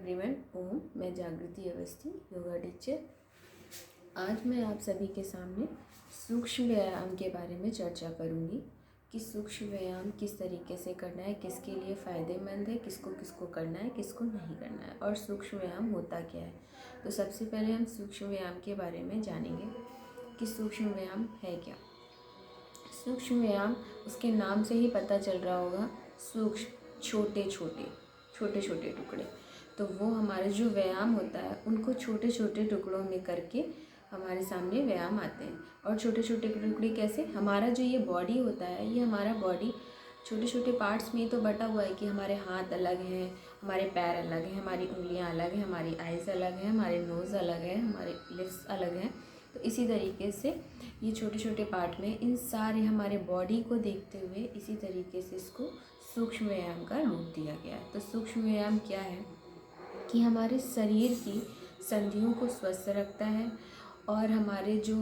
Everyone. ओम, मैं जागृति Awasthi, yoga teacher. आज मैं आप सभी के सामने सूक्ष्म व्यायाम के बारे में चर्चा करूंगी कि सूक्ष्म व्यायाम किस तरीके से करना है, किसके लिए फ़ायदेमंद है, किसको किसको करना है, किसको नहीं करना है, और सूक्ष्म व्यायाम होता क्या है। तो सबसे पहले हम सूक्ष्म व्यायाम के बारे में जानेंगे कि सूक्ष्म व्यायाम है क्या। सूक्ष्म व्यायाम, उसके नाम से ही पता चल रहा होगा, सूक्ष्म छोटे छोटे टुकड़े। तो वो हमारे जो व्यायाम होता है उनको छोटे छोटे टुकड़ों में करके हमारे सामने व्यायाम आते हैं। और छोटे छोटे टुकड़े कैसे, हमारा जो ये बॉडी होता है, ये हमारा बॉडी छोटे छोटे पार्ट्स में तो बटा हुआ है कि हमारे हाथ अलग हैं, हमारे पैर अलग हैं, हमारी उंगलियां अलग हैं, हमारी आइज़ अलग हैं, हमारे नोज़ अलग है, हमारे लिप्स अलग हैं। तो इसी तरीके से ये छोटे छोटे पार्ट में इन सारे हमारे बॉडी को देखते हुए इसी तरीके से इसको सूक्ष्म व्यायाम का रूप दिया गया है। तो सूक्ष्म व्यायाम क्या है कि हमारे शरीर की संधियों को स्वस्थ रखता है और हमारे जो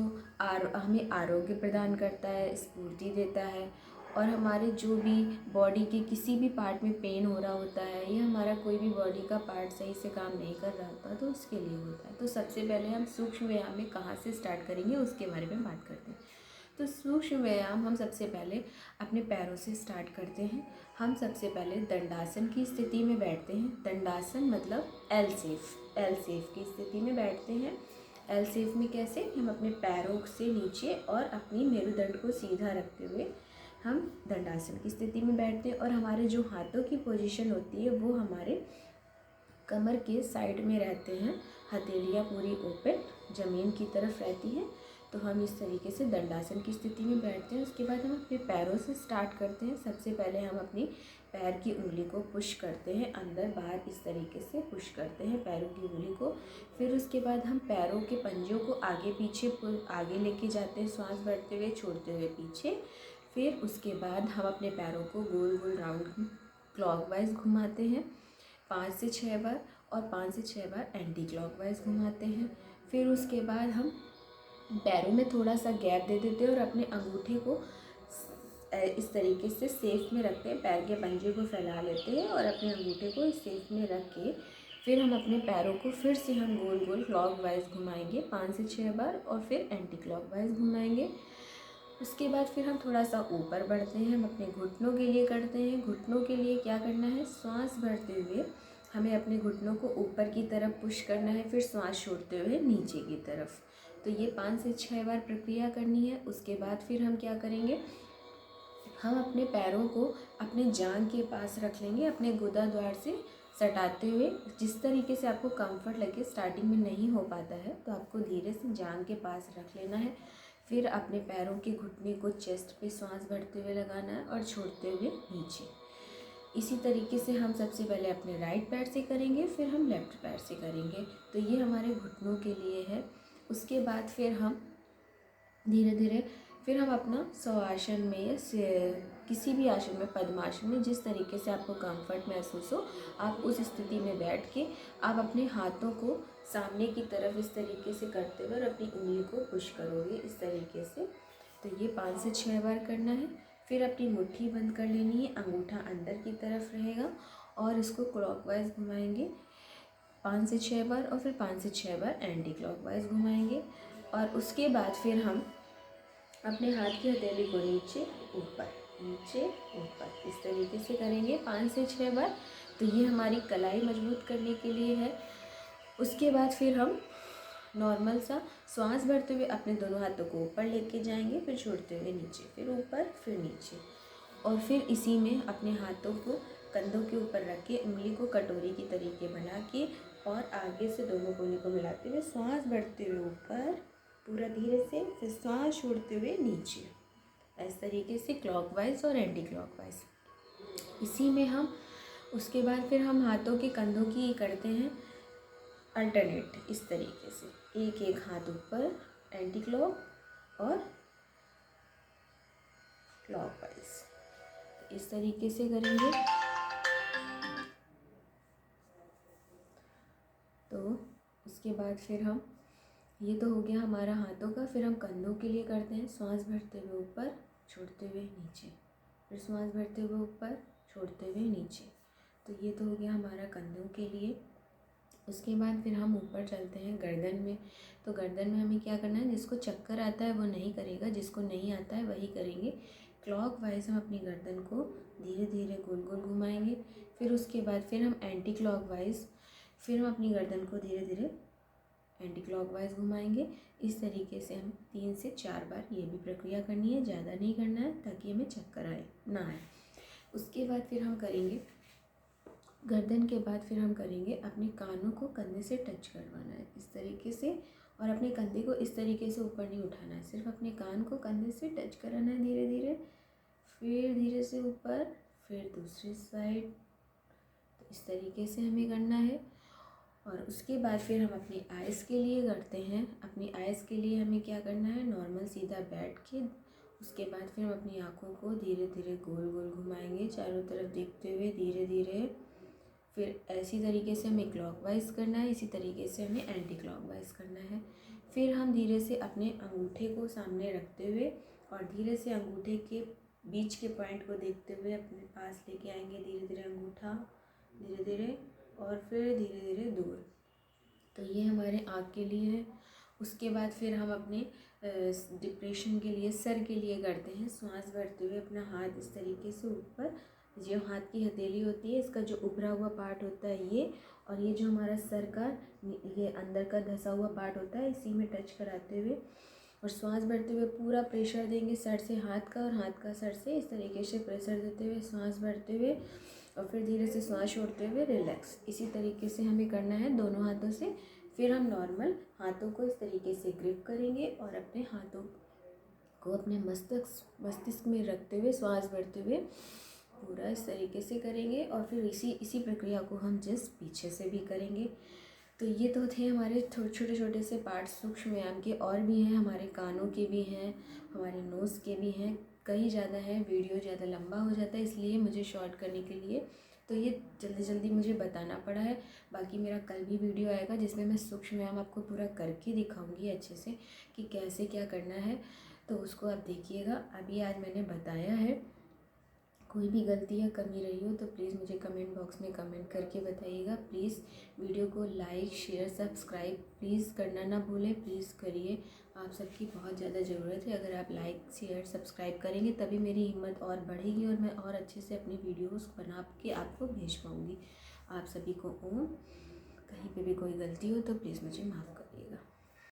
हमें आरोग्य प्रदान करता है, स्फूर्ति देता है। और हमारे जो भी बॉडी के किसी भी पार्ट में पेन हो रहा होता है या हमारा कोई भी बॉडी का पार्ट सही से काम नहीं कर रहा होता तो उसके लिए होता है। तो सबसे पहले हम सूक्ष्म व्यायाम में कहाँ से स्टार्ट करेंगे उसके बारे में बात करते हैं। तो सूक्ष्म व्यायाम हम सबसे पहले अपने पैरों से स्टार्ट करते हैं। हम सबसे पहले दंडासन की स्थिति में बैठते हैं। दंडासन मतलब एल शेप की स्थिति में बैठते हैं। एल शेप में कैसे, हम अपने पैरों से नीचे और अपनी मेरुदंड को सीधा रखते हुए हम दंडासन की स्थिति में बैठते हैं। और हमारे जो हाथों की पोजीशन होती है वो हमारे कमर के साइड में रहते हैं, हथेलियाँ पूरी ओपन ज़मीन की तरफ रहती हैं। तो हम इस तरीके से दंडासन की स्थिति में बैठते हैं। उसके बाद हम अपने पैरों से स्टार्ट करते हैं। सबसे पहले हम अपनी पैर की उंगली को पुश करते हैं, अंदर बाहर इस तरीके से पुश करते हैं पैरों की उंगली को। फिर उसके बाद हम पैरों के पंजों को आगे पीछे आगे लेके जाते हैं, श्वास भरते हुए छोड़ते हुए पीछे। फिर उसके बाद हम अपने पैरों को गोल गोल राउंड क्लॉकवाइज घुमाते हैं 5 से 6 बार, और 5 से 6 बार एंटी क्लॉकवाइज घुमाते हैं। फिर उसके बाद हम पैरों में थोड़ा सा गैप दे देते हैं और अपने अंगूठे को इस तरीके से सेफ में रखते हैं, पैर के पंजे को फैला लेते हैं और अपने अंगूठे को इस सेफ में रख के फिर हम अपने पैरों को फिर से हम गोल गोल क्लॉकवाइज घुमाएंगे 5 से 6 बार, और फिर एंटी क्लॉकवाइज घुमाएंगे। उसके बाद फिर हम थोड़ा सा ऊपर बढ़ते हैं, हम अपने घुटनों के लिए करते हैं। घुटनों के लिए क्या करना है, श्वास भरते हुए हमें अपने घुटनों को ऊपर की तरफ पुश करना है, फिर श्वास छोड़ते हुए नीचे की तरफ। तो ये 5 से 6 बार प्रक्रिया करनी है। उसके बाद फिर हम क्या करेंगे, हम अपने पैरों को अपने जांघ के पास रख लेंगे, अपने गुदा द्वार से सटाते हुए। जिस तरीके से आपको कंफर्ट लगे, स्टार्टिंग में नहीं हो पाता है तो आपको धीरे से जांघ के पास रख लेना है। फिर अपने पैरों के घुटने को चेस्ट पे श्वास भरते हुए लगाना है और छोड़ते हुए नीचे। इसी तरीके से हम सबसे पहले अपने राइट पैर से करेंगे, फिर हम लेफ्ट पैर से करेंगे। तो ये हमारे घुटनों के लिए है। उसके बाद फिर हम धीरे धीरे फिर हम अपना शवासन में या किसी भी आसन में, पद्मासन में, जिस तरीके से आपको कंफर्ट महसूस हो, आप उस स्थिति में बैठ के आप अपने हाथों को सामने की तरफ इस तरीके से करते हुए और अपनी उंगली को पुश करोगे इस तरीके से। तो ये 5 से 6 बार करना है। फिर अपनी मुट्ठी बंद कर लेनी है, अंगूठा अंदर की तरफ रहेगा और इसको क्लॉकवाइज घुमाएंगे 5 से 6 बार, और फिर 5 से 6 बार एंटी क्लॉकवाइज घुमाएंगे। और उसके बाद फिर हम अपने हाथ की हथेली को नीचे ऊपर इस तरीके से करेंगे 5 से 6 बार। तो ये हमारी कलाई मजबूत करने के लिए है। उसके बाद फिर हम नॉर्मल सा श्वास भरते हुए अपने दोनों हाथों को ऊपर लेके जाएंगे, फिर छोड़ते हुए नीचे, फिर ऊपर फिर नीचे। और फिर इसी में अपने हाथों को कंधों के ऊपर रख के उंगली को कटोरी की तरीके बना के और आगे से दोनों कोने को मिलाते हुए श्वास भरते हुए ऊपर पूरा धीरे से, फिर श्वास छोड़ते हुए नीचे, इस तरीके से क्लॉकवाइज और एंटी क्लॉकवाइज। इसी में हम उसके बाद फिर हम हाथों के कंधों की करते हैं अल्टरनेट, इस तरीके से एक एक हाथ ऊपर एंटी क्लॉक और क्लॉकवाइज, इस तरीके से करेंगे। तो उसके बाद फिर हम, ये तो हो गया हमारा हाथों का। फिर हम कंधों के लिए करते हैं, श्वास भरते हुए ऊपर छोड़ते हुए नीचे, फिर श्वास भरते हुए ऊपर छोड़ते हुए नीचे। तो ये तो हो गया हमारा कंधों के लिए। उसके बाद फिर हम ऊपर चलते हैं गर्दन में। तो गर्दन में हमें क्या करना है, जिसको चक्कर आता है वो नहीं करेगा, जिसको नहीं आता है वही करेंगे। क्लॉकवाइज हम अपनी गर्दन को धीरे धीरे गोल गोल घुमाएंगे। फिर उसके बाद फिर हम एंटी क्लॉकवाइज, फिर हम अपनी गर्दन को धीरे धीरे एंटी क्लॉकवाइज घुमाएंगे। इस तरीके से हम 3 से 4 बार ये भी प्रक्रिया करनी है, ज़्यादा नहीं करना है ताकि हमें चक्कर ना आए। उसके बाद फिर हम करेंगे गर्दन के बाद फिर हम करेंगे अपने कानों को कंधे से टच करवाना है इस तरीके से, और अपने कंधे को इस तरीके से ऊपर नहीं उठाना है, सिर्फ अपने कान को कंधे से टच कराना है धीरे धीरे, फिर धीरे से ऊपर, फिर दूसरी साइड। तो इस तरीके से हमें करना है। और उसके बाद फिर हम अपनी आइज़ के लिए करते हैं। अपनी आइज़ के लिए हमें क्या करना है, नॉर्मल सीधा बैठ के उसके बाद फिर हम अपनी आँखों को धीरे धीरे गोल गोल घुमाएंगे चारों तरफ देखते हुए धीरे धीरे। फिर ऐसी तरीके से हमें क्लॉकवाइज करना है, इसी तरीके से हमें एंटी क्लॉकवाइज करना है। फिर हम धीरे से अपने अंगूठे को सामने रखते हुए और धीरे से अंगूठे के बीच के पॉइंट को देखते हुए अपने पास लेके आएंगे धीरे धीरे अंगूठा, धीरे धीरे, और फिर धीरे धीरे दूर। तो ये हमारे आँख के लिए है। उसके बाद फिर हम अपने डिप्रेशन के लिए, सर के लिए करते हैं। सांस भरते हुए अपना हाथ इस तरीके से ऊपर, जो हाथ की हथेली होती है इसका जो उभरा हुआ पार्ट होता है ये, और ये जो हमारा सर का ये अंदर का धंसा हुआ पार्ट होता है, इसी में टच कराते हुए और सांस भरते हुए पूरा प्रेशर देंगे सर से हाथ का और हाथ का सर से, इस तरीके से प्रेशर देते हुए सांस भरते हुए और फिर धीरे से सांस छोड़ते हुए रिलैक्स। इसी तरीके से हमें करना है दोनों हाथों से। फिर हम नॉर्मल हाथों को इस तरीके से ग्रिप करेंगे और अपने हाथों को अपने मस्तिष्क में रखते हुए सांस भरते हुए पूरा इस तरीके से करेंगे। और फिर इसी प्रक्रिया को हम जिस पीछे से भी करेंगे। तो ये तो थे हमारे छोटे छोटे से पार्ट सूक्ष्म व्यायाम के, और भी हैं, हमारे कानों के भी हैं, हमारे नोज़ के भी हैं, कई ज़्यादा हैं। वीडियो ज़्यादा लंबा हो जाता है इसलिए मुझे शॉर्ट करने के लिए तो ये जल्दी जल्दी मुझे बताना पड़ा है। बाकी मेरा कल भी वीडियो आएगा जिसमें मैं सूक्ष्म व्यायाम आपको पूरा करके दिखाऊंगी अच्छे से कि कैसे क्या करना है, तो उसको आप देखिएगा। अभी आज मैंने बताया है, कोई भी गलती या कमी रही हो तो प्लीज़ मुझे कमेंट बॉक्स में कमेंट करके बताइएगा। प्लीज़ वीडियो को लाइक शेयर सब्सक्राइब प्लीज़ करना ना भूलें, प्लीज़ करिए, आप सबकी बहुत ज़्यादा ज़रूरत है। अगर आप लाइक शेयर सब्सक्राइब करेंगे तभी मेरी हिम्मत और बढ़ेगी और मैं और अच्छे से अपनी वीडियोस बना के आपको भेज पाऊँगी। आप सभी को ओम। कहीं पे भी कोई गलती हो तो प्लीज़ मुझे माफ़ करिएगा।